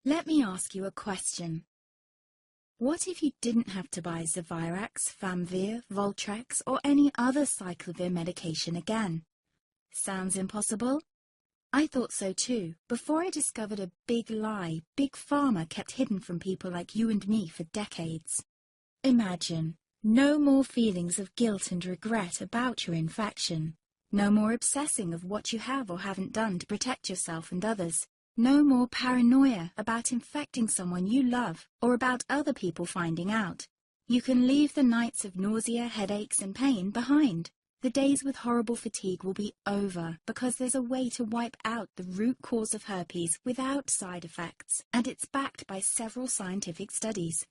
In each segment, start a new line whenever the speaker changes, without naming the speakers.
Let me ask you a question. What if you didn't have to buy Zevirax, Famvir, Voltrex, or any other cyclovir medication again? Sounds impossible? I thought so too, before I discovered a big lie Big Pharma kept hidden from people like you and me for decades. Imagine, no more feelings of guilt and regret about your infection. No more obsessing of what you have or haven't done to protect yourself and others. No more paranoia about infecting someone you love or about other people finding out. You can leave the nights of nausea, headaches and pain behind. The days with horrible fatigue will be over because there's a way to wipe out the root cause of herpes without side effects, and it's backed by several scientific studies.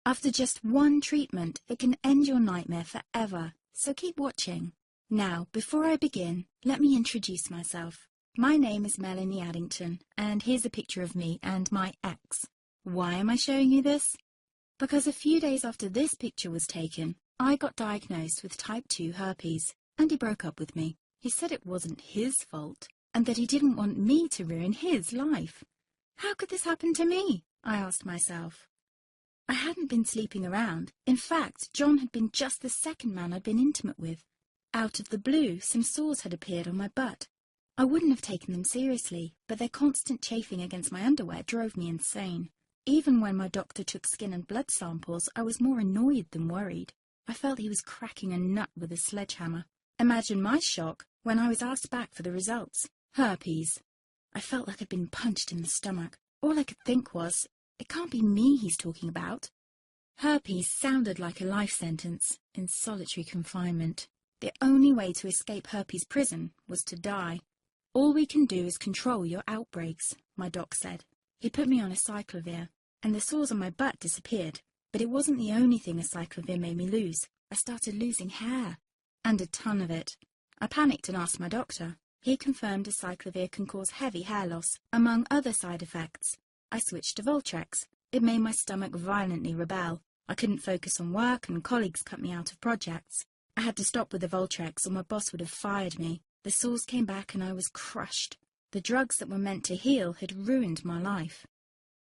After just one treatment, it can end your nightmare forever, so keep watching. Now, before I begin, let me introduce myself. My name is Melanie Addington, and here's a picture of me and my ex. Why am I showing you this? Because a few days after this picture was taken, I got diagnosed with type 2 herpes, and he broke up with me. He said it wasn't his fault, and that he didn't want me to ruin his life. How could this happen to me? I asked myself. I hadn't been sleeping around. In fact, John had been just the second man I'd been intimate with. Out of the blue, some sores had appeared on my butt. I wouldn't have taken them seriously, but their constant chafing against my underwear drove me insane. Even when my doctor took skin and blood samples, I was more annoyed than worried. I felt he was cracking a nut with a sledgehammer. Imagine my shock when I was asked back for the results. Herpes. I felt like I'd been punched in the stomach. All I could think was, it can't be me he's talking about. Herpes sounded like a life sentence in solitary confinement. The only way to escape herpes prison was to die. All we can do is control your outbreaks, my doc said. He put me on a cyclovir, and the sores on my butt disappeared. But it wasn't the only thing a cyclovir made me lose. I started losing hair, and a ton of it. I panicked and asked my doctor. He confirmed a cyclovir can cause heavy hair loss, among other side effects. I switched to Voltrex. It made my stomach violently rebel. I couldn't focus on work, and colleagues cut me out of projects. I had to stop with the Voltrex, or my boss would have fired me. The sores came back and I was crushed. The drugs that were meant to heal had ruined my life.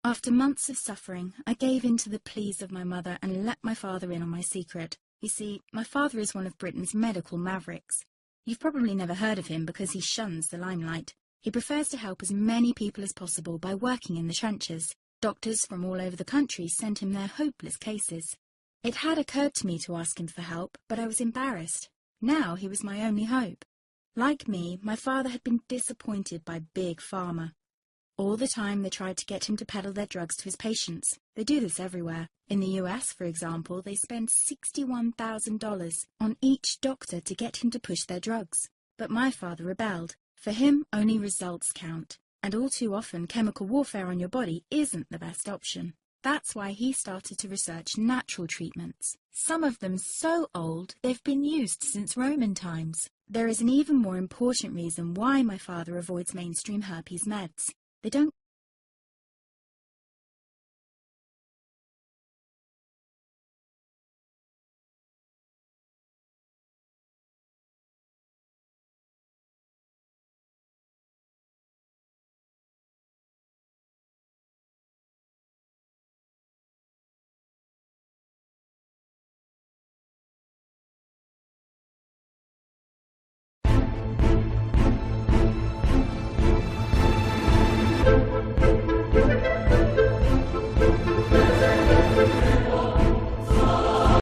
After months of suffering, I gave in to the pleas of my mother and let my father in on my secret. You see, my father is one of Britain's medical mavericks. You've probably never heard of him because he shuns the limelight. He prefers to help as many people as possible by working in the trenches. Doctors from all over the country sent him their hopeless cases. It had occurred to me to ask him for help, but I was embarrassed. Now he was my only hope. Like me, my father had been disappointed by Big Pharma. All the time they tried to get him to peddle their drugs to his patients. They do this everywhere. In the US, for example, they spend $61,000 on each doctor to get him to push their drugs. But my father rebelled. For him, only results count. And all too often, chemical warfare on your body isn't the best option. That's why he started to research natural treatments. Some of them so old, they've been used since Roman times. There is an even more important reason why my father avoids mainstream herpes meds. They don't